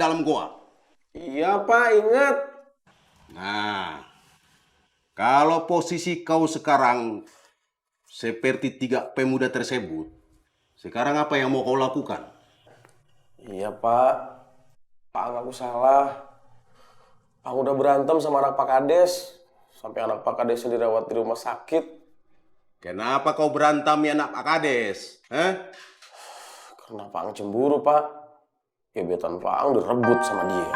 dalam goa. Iya Pak, ingat. Nah, kalau posisi kau sekarang seperti 3 pemuda tersebut, sekarang apa yang mau kau lakukan? Iya Pak, Pak aku salah. Aku udah berantem sama anak Pak Kades. Sampai anak Pak Kadesnya dirawat di rumah sakit. Kenapa kau berantem ya anak Pak Kades? Karena Pak Ang cemburu Pak. Gebetan Pak Ang direbut sama dia.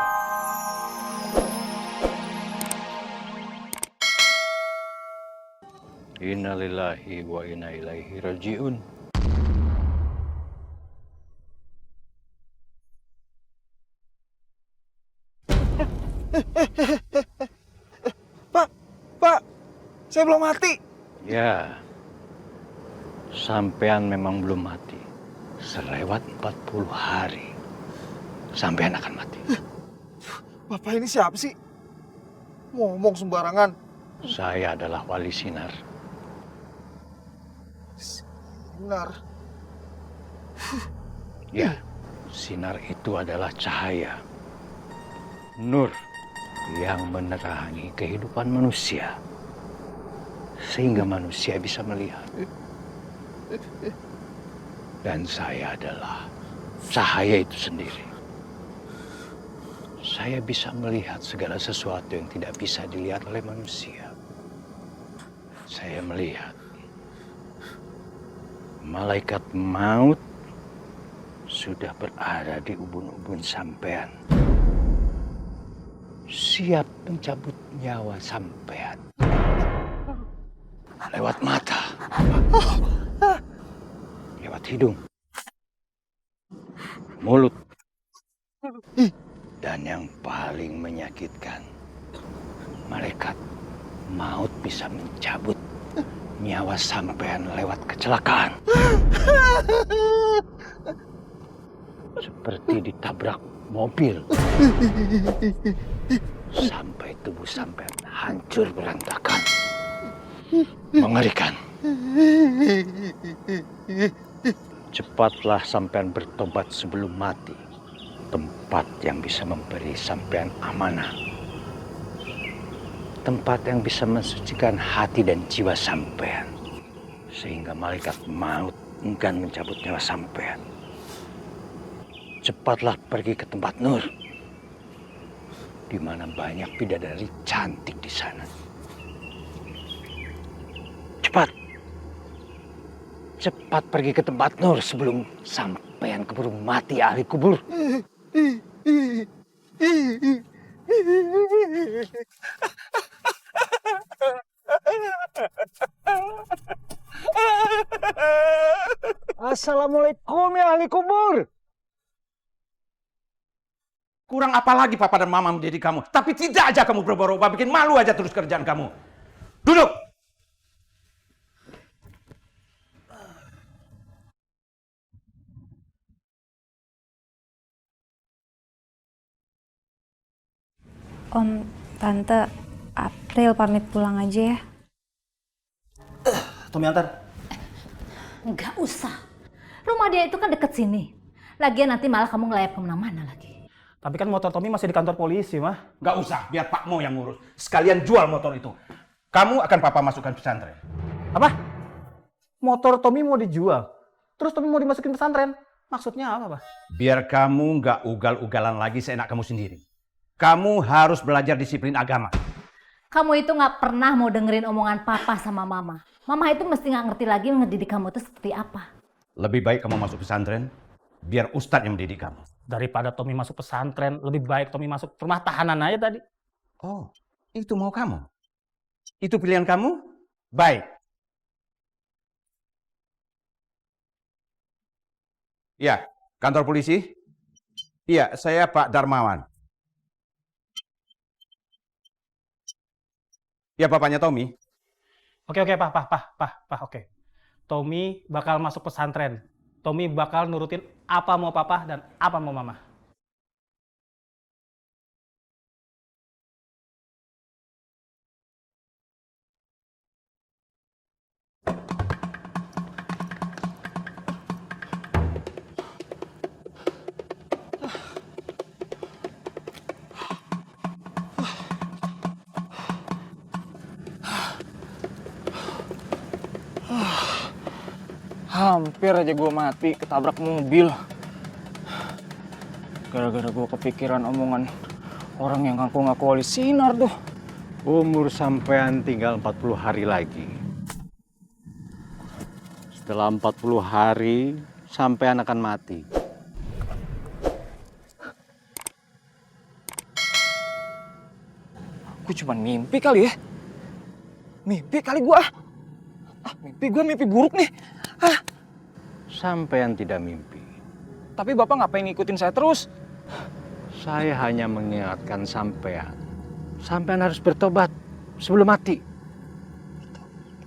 Innalillahi wa inna ilaihi raji'un. Pak, saya belum mati. Ya, sampean memang belum mati. Selewat 40 hari, sampean akan mati. Bapak ini siapa sih? Ngomong sembarangan. Saya adalah wali sinar. Benar. Ya, sinar itu adalah cahaya. Nur yang menerangi kehidupan manusia. Sehingga manusia bisa melihat. Dan saya adalah cahaya itu sendiri. Saya bisa melihat segala sesuatu yang tidak bisa dilihat oleh manusia. Saya melihat malaikat maut sudah berada di ubun-ubun sampean. Siap mencabut nyawa sampean. Lewat mata. Lewat hidung. Mulut. Dan yang paling menyakitkan, malaikat maut bisa mencabut nyawa sampean lewat kecelakaan. Seperti ditabrak mobil. Sampai tubuh sampean hancur berantakan. Mengerikan. Cepatlah sampean bertobat sebelum mati. Tempat yang bisa memberi sampean amanah. Tempat yang bisa mensucikan hati dan jiwa sampean. Sehingga malaikat maut enggan mencabut nyawa sampean. Cepatlah pergi ke tempat Nur. Di mana banyak bidadari cantik di sana. Cepat. Cepat pergi ke tempat Nur sebelum sampean keburu mati ahli kubur. Assalamualaikum ya ahli kubur. Kurang apa lagi papa dan mama mendidik kamu. Tapi tidak aja kamu berubah-ubah. Bikin malu aja terus kerjaan kamu. Duduk. Om, Tante, April pamit pulang aja ya. Tommy antar. Nggak usah. Rumah dia itu kan deket sini. Lagian nanti malah kamu ngelayap kemana-mana lagi. Tapi kan motor Tommy masih di kantor polisi, Mah. Gak usah, biar Pak Mo yang ngurus. Sekalian jual motor itu. Kamu akan papa masukkan pesantren. Apa? Motor Tommy mau dijual? Terus Tommy mau dimasukin pesantren? Maksudnya apa, Pak? Biar kamu gak ugal-ugalan lagi seenak kamu sendiri. Kamu harus belajar disiplin agama. Kamu itu nggak pernah mau dengerin omongan papa sama mama. Mama itu mesti nggak ngerti lagi ngedidik kamu itu seperti apa. Lebih baik kamu masuk pesantren, biar ustadz yang mendidik kamu. Daripada Tommy masuk pesantren, lebih baik Tommy masuk rumah tahanan aja tadi. Oh, itu mau kamu? Itu pilihan kamu? Baik. Ya, kantor polisi? Iya, saya Pak Darmawan. Ya, bapaknya Tommy. Oke, Pak, oke. Tommy bakal masuk pesantren. Tommy bakal nurutin apa mau papa dan apa mau mama. Hampir aja gue mati ketabrak mobil. Gara-gara gue kepikiran omongan orang yang ngaku-ngaku wali sinar tuh. Umur sampean tinggal 40 hari lagi. Setelah 40 hari, sampean akan mati. Gue cuma mimpi kali ya. Mimpi kali gue. Mimpi buruk nih. Sampean tidak mimpi. Tapi Bapak ngapain ngikutin saya terus? Saya hanya mengingatkan sampean. Sampean harus bertobat sebelum mati.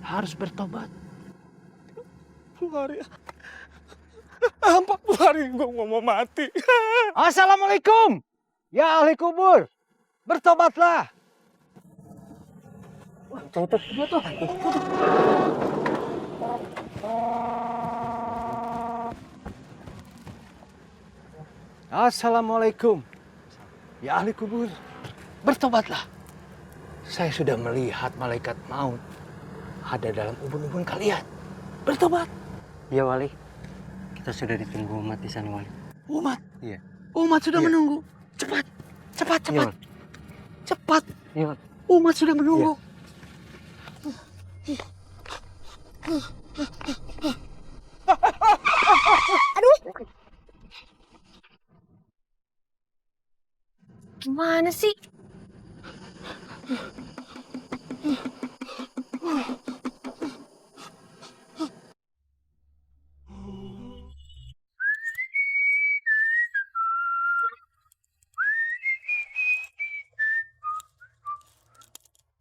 Harus bertobat. 40 hari. 40 hari gue mau mati. Assalamualaikum. Ya ahli kubur. Bertobatlah. Assalamualaikum. Ya ahli kubur. Bertobatlah. Saya sudah melihat malaikat maut ada dalam ubun-ubun kalian. Bertobat. Ya Wali, kita sudah ditunggu umat di sana Wali. Umat. Iya. Umat sudah Iya. menunggu. Cepat. Cepat, Iya, cepat. Wali. Cepat. Iya, Wali. Umat sudah menunggu. Gimana sih?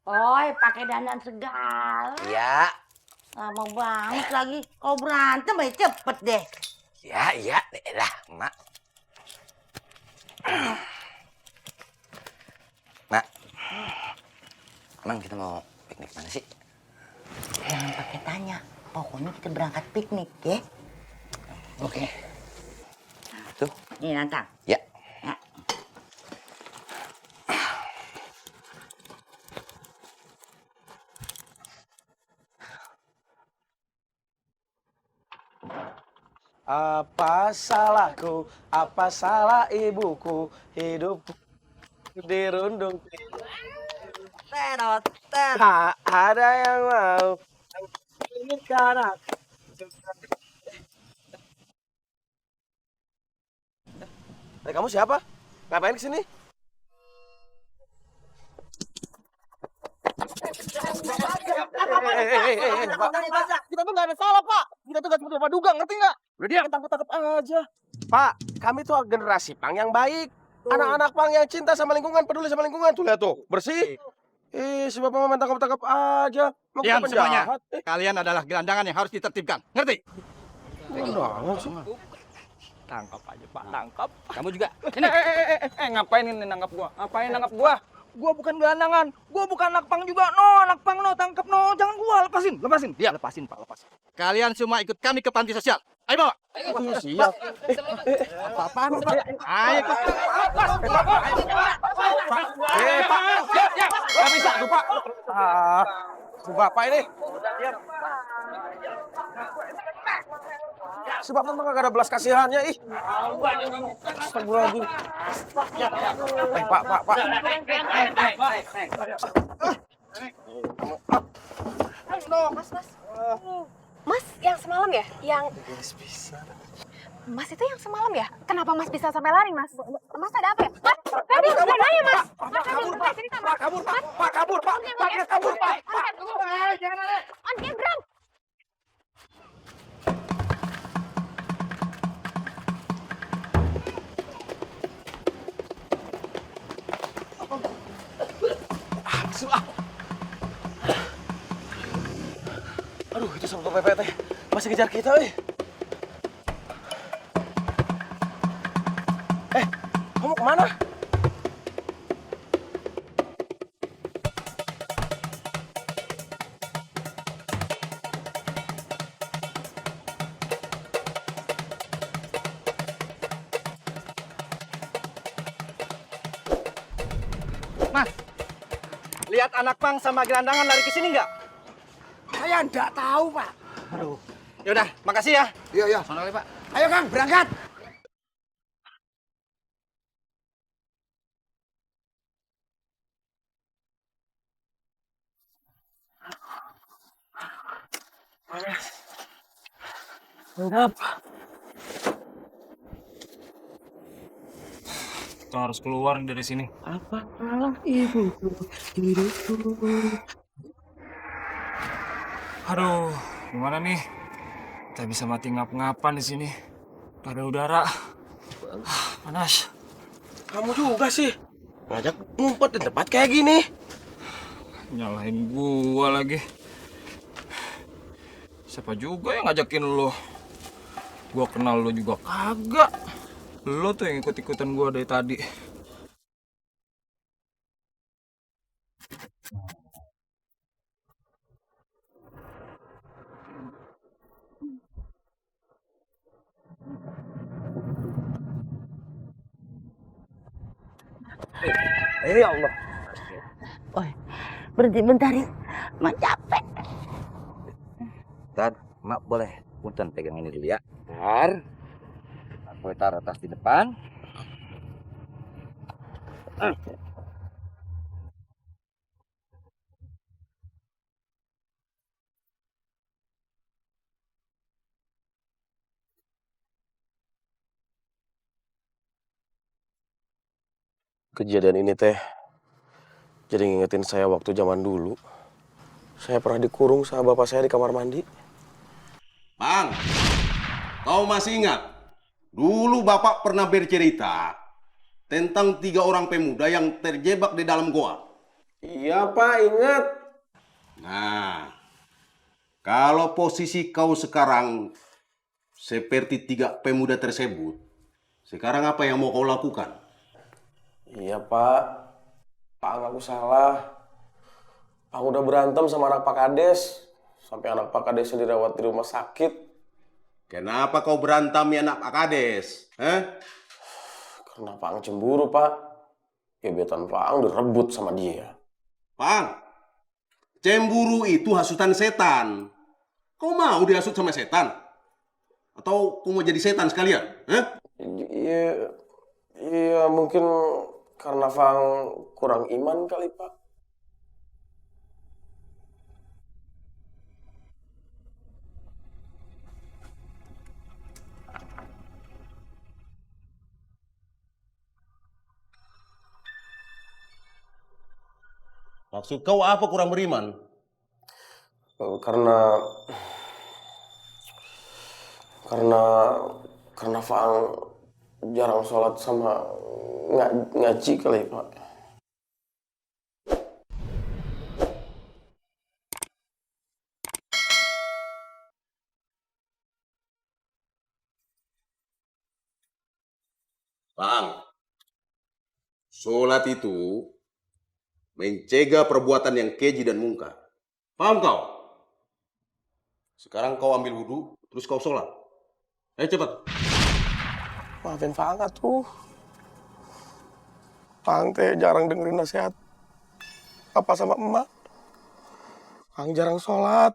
Oi, pakai dandan segala. Ya, Lama banget lagi. Kau berantem aja cepet deh. ya, lah, Mak. Mak, emang kita mau piknik mana sih? Jangan pakai tanya. Pokoknya kita berangkat piknik ya. Oke. Tuh. Nih Nantang. Ya. Ya. Apa salahku, apa salah ibuku, hidup dirundung. Tak ada yang mau. Ini karena. Kamu siapa? Ngapain kesini? Kita tuh nggak ada salah, Pak. Kita tuh nggak seperti Pak Duga, ngerti nggak? Udah dia tangkap aja. Pak, kami tuh generasi pang yang baik. Anak-anak pang yang cinta sama lingkungan, peduli sama lingkungan. Tuh lihat tuh, bersih. Si Bapak mau main tangkap-tangkap aja. Mau Diam kita semuanya. penjahat. Kalian adalah gelandangan yang harus ditertibkan. Ngerti? Tangkap aja Pak, tangkap. Kamu juga. Ngapain ini nangkap gua? Ngapain nangkap gua? Gua bukan gelandangan. Gua bukan anak pang juga. No, anak pang no, tangkap no. Jangan gua, lepasin. Dia lepasin Pak, lepasin. Kalian semua ikut kami ke panti sosial. Ayo bawa. Siap. Apa-apaan, Pak? Ayo, Pak. Pak. Nggak bisa tuh, Pak. Si Bapak ini. Si Bapak mah nggak ada belas kasihannya, ih. Astagfirullahaladzim. Pak. Mas, yang semalam ya? Mas itu yang semalam ya? Kenapa Mas bisa sampai lari, Mas? Mas ada apa ya? Mas, tadi udah nanya, Mas. Mas, Kabur, Pak. Paknya kabur, Pak. Jangan lari. On Gebram. Aduh, itu Satpol PP teh masih kejar kita, kamu kemana? Mas, lihat anak pang sama gelandangan lari ke sini nggak? Saya nggak tahu, Pak. Aduh, Yaudah, makasih ya. Iya, iya. Sono kali, Pak. Ayo Kang, berangkat. Mantap. Kita harus keluar dari sini. Apalah ibu diriku. Aduh, gimana nih? Kita bisa mati ngap-ngapan di sini. Gak ada udara. Panas. Kamu juga sih. Ngajak ngumpet di tempat kayak gini. Nyalahin gua lagi. Siapa juga yang ngajakin lo? Gua kenal lo juga kagak. Lo tuh yang ikut-ikutan gua dari tadi. Ya Allah. Woi, berhenti bentar ya. Mak capek. Tad, Mak boleh punten pegang ini dulu ya. Bentar. Aku taruh tas di depan. Kejadian ini teh jadi ngingetin saya waktu zaman dulu. Saya pernah dikurung sama bapak saya di kamar mandi. Bang, kau masih ingat? Dulu Bapak pernah bercerita tentang 3 orang pemuda yang terjebak di dalam goa. Iya Pak, ingat. Nah, kalau posisi kau sekarang seperti 3 pemuda tersebut, sekarang apa yang mau kau lakukan? Iya Pak, Pak aku salah. Aku udah berantem sama anak Pak Kades. Sampai anak Pak Kades dirawat di rumah sakit. Kenapa kau berantami anak Pak Kades? Karena Pak cemburu Pak. Gebetan Pak direbut sama dia. Pak, cemburu itu hasutan setan. Kau mau dihasut sama setan? Atau kau mau jadi setan sekalian? Iya mungkin karena Fang kurang iman kali Pak. Maksud kau apa kurang beriman? Karena Fang jarang sholat sama ngaji kali Pak. Bang, sholat itu mencegah perbuatan yang keji dan mungkar. Paham kau? Sekarang kau ambil wudhu, terus kau sholat. Ayo cepat. Maafin Fang tuh. Fang teh jarang dengerin nasihat apa sama emak. Fang jarang sholat.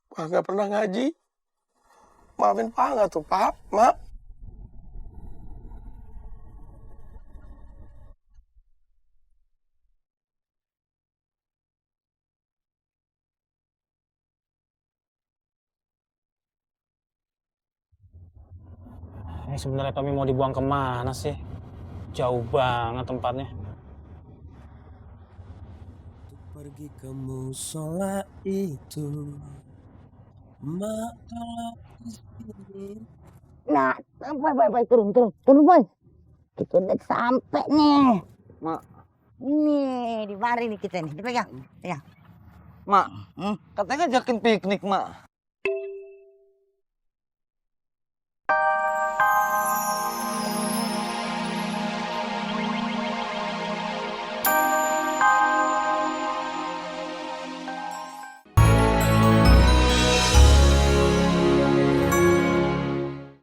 Fang gak pernah ngaji. Maafin Fang tuh, Pak, Mak. Ini sebenarnya kami mau dibuang kemana sih? Jauh banget tempatnya. Pergi ke musola itu, mak tolong kesini. Nah, boy, turun, boy. Kita udah sampai nih. Mak, ini di mari nih kita nih, dipegang. Ya. Mak, katanya ngajakin piknik, Mak.